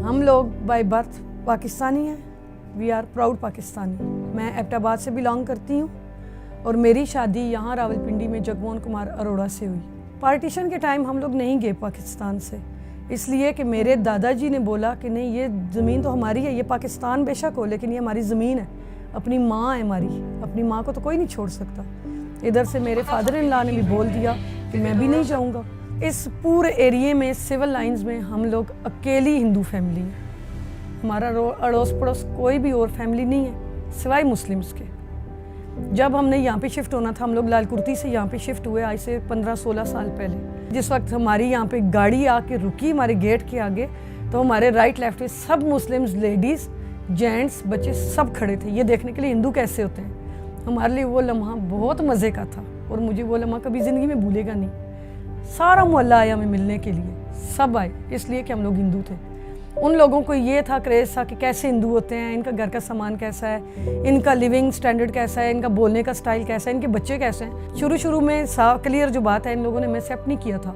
हम लोग by birth Pakistani हैं, वी आर प्राउड पाकिस्तानी। मैं एबटाबाद से बिलोंग करती हूँ और मेरी शादी यहाँ रावलपिंडी में जगमोहन कुमार अरोड़ा से हुई। पार्टीशन के टाइम हम लोग नहीं गए पाकिस्तान से, इसलिए कि मेरे दादाजी ने बोला कि नहीं, ये ज़मीन तो हमारी है, ये पाकिस्तान बेशक हो लेकिन ये हमारी ज़मीन है, अपनी माँ है हमारी, अपनी माँ को तो कोई नहीं छोड़ सकता। इधर से मेरे फादर इन लॉ ने भी बोल दिया कि मैं भी नहीं जाऊँगा। इस पूरे एरिए में सिविल लाइंस में हम लोग अकेली हिंदू फैमिली हैं। हमारा अड़ोस पड़ोस कोई भी और फैमिली नहीं है सिवाय मुस्लिम्स के। जब हमने यहाँ पे शिफ्ट होना था, हम लोग लालकुर्ती से यहाँ पे शिफ्ट हुए आज से 15-16 साल पहले। जिस वक्त हमारी यहाँ पे गाड़ी आके रुकी हमारे गेट के आगे, तो हमारे राइट लेफ्ट में सब मुस्लिम्स, लेडीज़, जेंट्स, बच्चे सब खड़े थे ये देखने के लिए हिंदू कैसे होते हैं। हमारे लिए वो लम्हा बहुत मज़े का था और मुझे वो लम्हा कभी ज़िंदगी में भूलेगा नहीं। सारा मोहल्ला आया हमें मिलने के लिए, सब आए इसलिए कि हम लोग हिंदू थे। उन लोगों को ये था, क्रेज़ था कि कैसे हिंदू होते हैं, इनका घर का सामान कैसा है, इनका लिविंग स्टैंडर्ड कैसा है, इनका बोलने का स्टाइल कैसा है, इनके बच्चे कैसे हैं। शुरू में साफ क्लियर जो बात है इन लोगों ने मैं एक्सेप्ट नहीं किया था,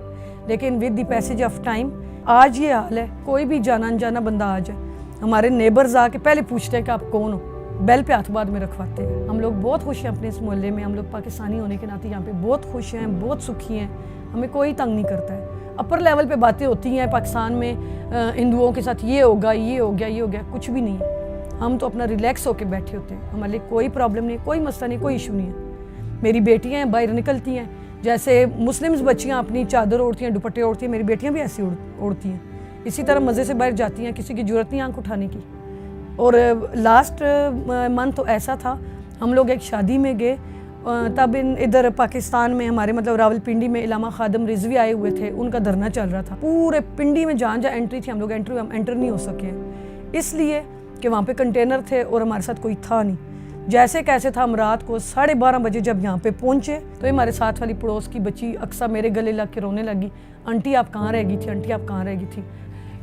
लेकिन with the passage of time आज ये हाल है। कोई भी जाना अनजाना बंदा आ जाए, हमारे नेबर्स आके पहले पूछते हैं कि आप कौन हो, बेल पे हाथ बाद में रखवाते हैं। हम लोग बहुत खुश हैं अपने इस मोहल्ले में। हम लोग पाकिस्तानी होने के नाते यहाँ पे बहुत खुश हैं, बहुत सुखी हैं, हमें कोई तंग नहीं करता है। अपर लेवल पे बातें होती हैं पाकिस्तान में हिंदुओं के साथ, ये होगा, ये हो गया, ये हो गया, कुछ भी नहीं है। हम तो अपना रिलैक्स होकर बैठे होते हैं, हमारे लिए कोई प्रॉब्लम नहीं, कोई मसला नहीं, कोई इशू नहीं है। मेरी बेटियाँ हैं बाहर निकलती हैं, जैसे मुस्लिम्स बच्चियाँ अपनी चादर ओढ़ती हैं, दुपट्टे ओढ़ती हैं, मेरी बेटियाँ भी ऐसी ओढ़ती हैं। इसी तरह मज़े से बाहर जाती हैं, किसी की ज़रूरत नहीं आंख उठाने की। और लास्ट मंथ तो ऐसा था, हम लोग एक शादी में गए, तब इधर पाकिस्तान में हमारे मतलब रावलपिंडी में इलामा खादम रिजवी आए हुए थे, उनका धरना चल रहा था। पूरे पिंडी में जहाँ जहाँ एंट्री थी हम लोग एंटर नहीं हो सके, इसलिए कि वहाँ पे कंटेनर थे और हमारे साथ कोई था नहीं। जैसे कैसे था, हम रात को 12:30 बजे जब यहाँ पे पहुँचे तो हमारे साथ वाली पड़ोस की बच्ची अक्सर मेरे गले लग के रोने लगी, आंटी आप कहाँ रह गई थी, आंटी आप कहाँ रह गई थी।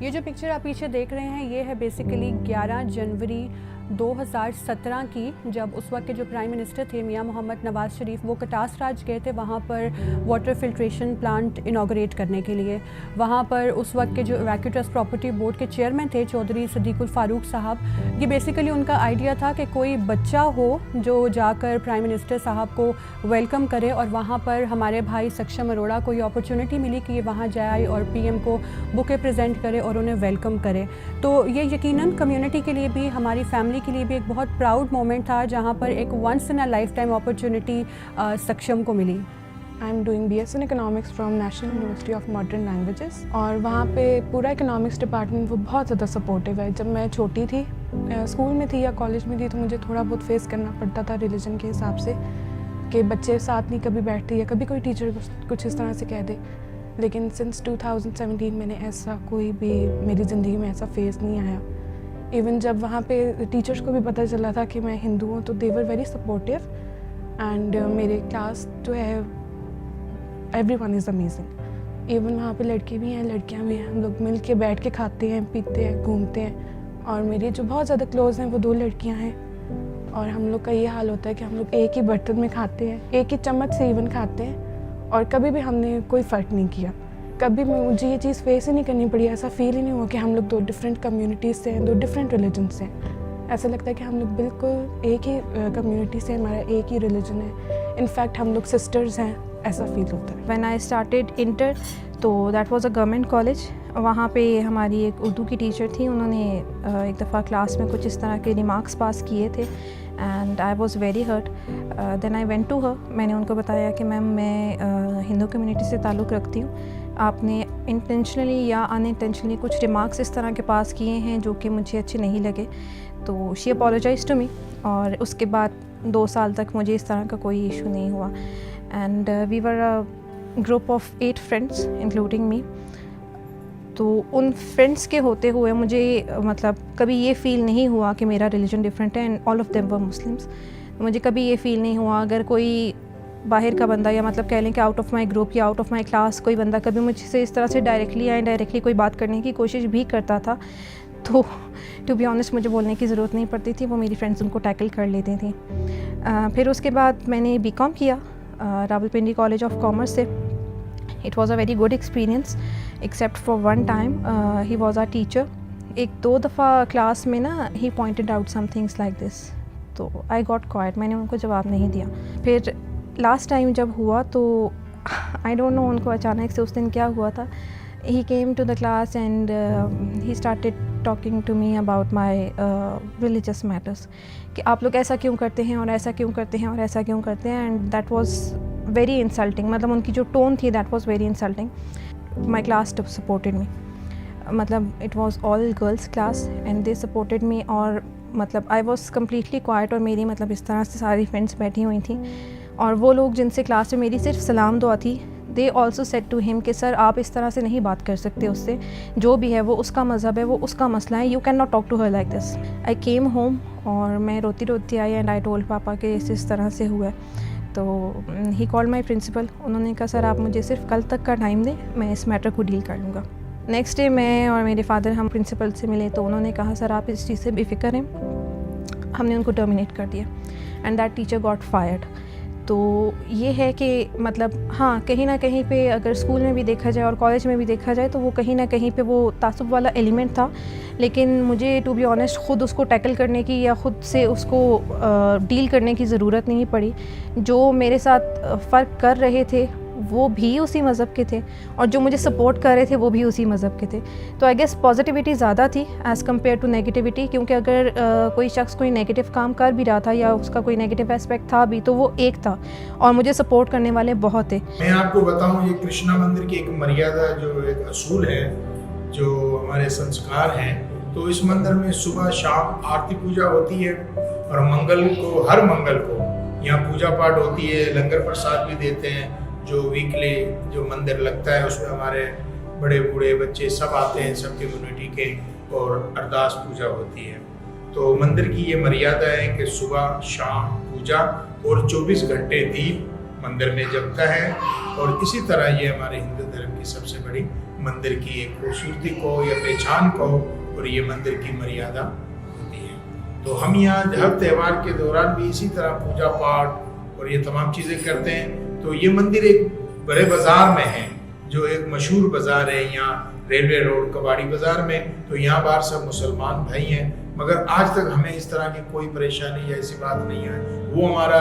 ये जो पिक्चर आप पीछे देख रहे हैं ये है बेसिकली 11 जनवरी 2017 की, जब उस वक्त के जो प्राइम मिनिस्टर थे मियां मोहम्मद नवाज शरीफ, वो कटास राज गए थे वहाँ पर वाटर फिल्ट्रेशन प्लांट इनाग्रेट करने के लिए। वहाँ पर उस वक्त के जो इवैक्यूएटर्स प्रॉपर्टी बोर्ड के चेयरमैन थे चौधरी सदीकुल फारूक साहब, ये बेसिकली उनका आइडिया था कि कोई बच्चा हो जो जाकर प्राइम मिनिस्टर साहब को वेलकम करे, और वहाँ पर हमारे भाई सक्षम अरोड़ा को ये अपॉर्चुनिटी मिली कि ये वहाँ जाए और पीएम को बुके प्रेजेंट करे और उन्हें वेलकम करे। तो ये यकीनन कम्युनिटी के लिए भी, हमारी फैमिली के लिए भी एक बहुत प्राउड मोमेंट था, जहाँ पर एक once in a life time opportunity Saksham को मिली। I am doing BS in economics from national university of modern languages, और वहाँ पे पूरा इकोनॉमिक्स डिपार्टमेंट वो बहुत ज़्यादा सपोर्टिव है। जब मैं छोटी थी, स्कूल में थी या कॉलेज में थी, तो मुझे थोड़ा बहुत फेस करना पड़ता था रिलीजन के हिसाब से कि बच्चे साथ नहीं कभी बैठते या कभी कोई टीचर कुछ इस तरह से कह दे। लेकिन सिंस 2017 मैंने ऐसा कोई भी मेरी ज़िंदगी में ऐसा फेस नहीं आया। इवन जब वहाँ पे टीचर्स को भी पता चला था कि मैं हिंदू हूँ, तो दे वर वेरी सपोर्टिव। एंड मेरे क्लास जो है एवरीवन इज़ अमेजिंग। इवन वहाँ पे लड़के भी हैं, लड़कियाँ भी हैं, हम लोग मिल के बैठ के खाते हैं, पीते हैं, घूमते हैं। और मेरी जो बहुत ज़्यादा क्लोज़ हैं वो 2 लड़कियाँ हैं, और हम लोग का ये हाल होता है कि हम लोग एक ही बर्तन में खाते हैं, एक ही चम्मच से इवन खाते हैं, और कभी भी हमने कोई फ़र्क नहीं किया। कभी मुझे ये चीज़ फेस ही नहीं करनी पड़ी, ऐसा फील ही नहीं हुआ कि हम लोग 2 डिफरेंट कम्युनिटीज़ से हैं, 2 डिफरेंट रिलीजन से हैं। ऐसा लगता है कि हम लोग बिल्कुल एक ही कम्युनिटी से, हमारा एक ही रिलीजन है। इनफैक्ट हम लोग सिस्टर्स हैं, ऐसा फील होता है। व्हेन आई स्टार्टेड इंटर, तो that was a government college. वहाँ पे हमारी एक उर्दू की टीचर थी, उन्होंने एक दफ़ा क्लास में कुछ इस तरह के रिमार्क्स पास किए थे, and I was very hurt. Then I went to her, मैंने उनको बताया कि मैम मैं हिंदू कम्युनिटी से ताल्लुक़ रखती हूँ, आपने इंटेंशनली या अनइंटेंशनली कुछ रिमार्क्स इस तरह के पास किए हैं जो कि मुझे अच्छे नहीं लगे। तो शी अपोलोजाइज टू मी, और उसके बाद 2 साल तक मुझे इस तरह का कोई इशू नहीं हुआ। And we were a group of 8 friends including me. तो उन फ्रेंड्स के होते हुए मुझे मतलब कभी ये फ़ील नहीं हुआ कि मेरा रिलीजन डिफरेंट है, and all of them were Muslims. मुझे कभी ये फ़ील नहीं हुआ अगर कोई बाहर का बंदा, या मतलब कह लें कि आउट ऑफ माई ग्रुप या आउट ऑफ माई क्लास कोई बंदा कभी मुझसे इस तरह से डायरेक्टली या इनडायरेक्टली कोई बात करने की कोशिश भी करता था, तो टू बी ऑनेस्ट मुझे बोलने की ज़रूरत नहीं पड़ती थी, वो मेरी फ्रेंड्स उनको टैकल कर लेती थी। फिर उसके बाद मैंने BCom किया रावलपिंडी कॉलेज ऑफ कॉमर्स से। It was a very good experience, except for one time. He was our teacher. एक दो दफ़ा क्लास में ना ही pointed out some things like this, तो आई गॉट क्वाइट, मैंने उनको जवाब नहीं दिया। फिर लास्ट टाइम जब हुआ तो आई डोंट नो उनको अचानक से उस दिन क्या हुआ था, he came to the class and he started talking to me about my religious matters, कि आप लोग ऐसा क्यों करते हैं और ऐसा क्यों करते हैं और ऐसा क्यों करते हैं, and that was very insulting. मतलब उनकी जो टोन थी that was very insulting. My class supported me, मतलब it was all girls class and they supported me, और मतलब आई वाज कम्प्लीटली क्वाइट, और मेरी मतलब इस तरह से सारी फ्रेंड्स बैठी हुई थी, और वो लोग जिनसे क्लास में मेरी सिर्फ सलाम दुआ थी, they also said to him कि सर आप इस तरह से नहीं बात कर सकते उससे, जो भी है वो उसका मज़हब है, वो उसका मसला है, you can not talk to her like this. I came home और मैं रोती रोती आई एंड आई टोल्ड पापा कि इस तरह से हुआ है। तो ही कॉल्ड माई प्रिंसिपल, उन्होंने कहा सर आप मुझे सिर्फ कल तक का टाइम दें, मैं इस मैटर को डील कर लूँगा। नेक्स्ट डे मैं और मेरे फादर हम प्रिंसिपल से मिले, तो उन्होंने कहा सर आप इस चीज़ से बेफिक्र हैं, हमने उनको टर्मिनेट कर दिया and that teacher got fired. तो ये है कि मतलब हाँ, कहीं ना कहीं पे अगर स्कूल में भी देखा जाए और कॉलेज में भी देखा जाए तो वो कहीं ना कहीं पे वो तासुब वाला एलिमेंट था, लेकिन मुझे टू बी ऑनेस्ट ख़ुद उसको टैकल करने की या ख़ुद से उसको डील करने की ज़रूरत नहीं पड़ी। जो मेरे साथ फ़र्क कर रहे थे वो भी उसी मज़हब के थे, और जो मुझे सपोर्ट कर रहे थे वो भी उसी मज़हब के थे। तो आई गेस पॉजिटिविटी ज़्यादा थी एज़ कम्पेयर टू नेगेटिविटी, क्योंकि अगर कोई शख्स कोई नेगेटिव काम कर भी रहा था या उसका कोई नेगेटिव एस्पेक्ट था भी, तो वो एक था, और मुझे सपोर्ट करने वाले बहुत थे। मैं आपको बताऊं, ये कृष्णा मंदिर की एक मर्यादा, जो एक असूल है, जो हमारे संस्कार हैं, तो इस मंदिर में सुबह शाम आरती पूजा होती है, और मंगल को, हर मंगल को यहाँ पूजा पाठ होती है, लंगर प्रसाद भी देते हैं। जो वीकली जो मंदिर लगता है उसमें हमारे बड़े बूढ़े बच्चे सब आते हैं, सब कम्युनिटी के, और अरदास पूजा होती है। तो मंदिर की ये मर्यादा है कि सुबह शाम पूजा और 24 घंटे दीप मंदिर में जगता है, और इसी तरह ये हमारे हिंदू धर्म की सबसे बड़ी मंदिर की एक खूबसूरती को या पहचान को, और ये मंदिर की मर्यादा होती है। तो हम यहाँ हर त्यौहार के दौरान भी इसी तरह पूजा पाठ और ये तमाम चीज़ें करते हैं। तो ये मंदिर एक बड़े बाज़ार में है, जो एक मशहूर बाज़ार है यहाँ रेलवे रोड कबाड़ी बाज़ार में। तो यहाँ बाहर सब मुसलमान भाई हैं, मगर आज तक हमें इस तरह की कोई परेशानी या ऐसी बात नहीं है। वो हमारा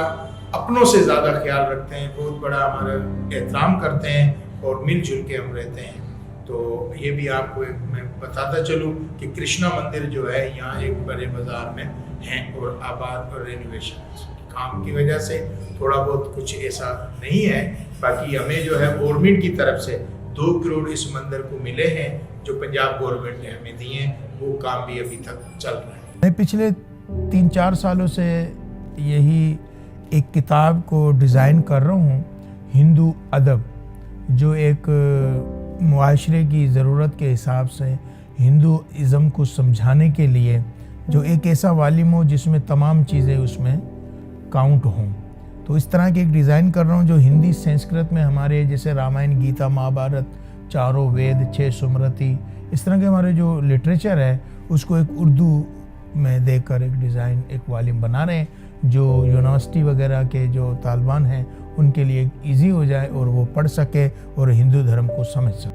अपनों से ज़्यादा ख्याल रखते हैं, बहुत बड़ा हमारा एहतराम करते हैं, और मिलजुल के हम रहते हैं। तो ये भी आपको मैं बताता चलूँ कि कृष्णा मंदिर जो है यहाँ एक बड़े बाज़ार में है, और आबाद और रेनोवेशन काम की वजह से थोड़ा बहुत कुछ ऐसा नहीं है। बाकी हमें जो है गवर्नमेंट की तरफ से 2 करोड़ इस मंदिर को मिले हैं, जो पंजाब गवर्नमेंट ने हमें दिए हैं। वो काम भी अभी तक चल रहा है। मैं पिछले 3-4 सालों से यही एक किताब को डिज़ाइन कर रहा हूँ, हिंदू अदब, जो एक मुआशरे की ज़रूरत के हिसाब से हिंदूइज़्म को समझाने के लिए, जो एक ऐसा वालिम हो जिसमें तमाम चीज़ें उसमें काउंट हों। तो इस तरह के एक डिज़ाइन कर रहा हूँ, जो हिंदी संस्कृत में हमारे जैसे रामायण, गीता, महाभारत, चारों वेद, 6 स्मृति, इस तरह के हमारे जो लिटरेचर है उसको एक उर्दू में देकर एक डिज़ाइन, एक वालिम बना रहे हैं, जो यूनिवर्सिटी वगैरह के जो तालिबान हैं उनके लिए ईजी हो जाए और वो पढ़ सके और हिंदू धर्म को समझ सके।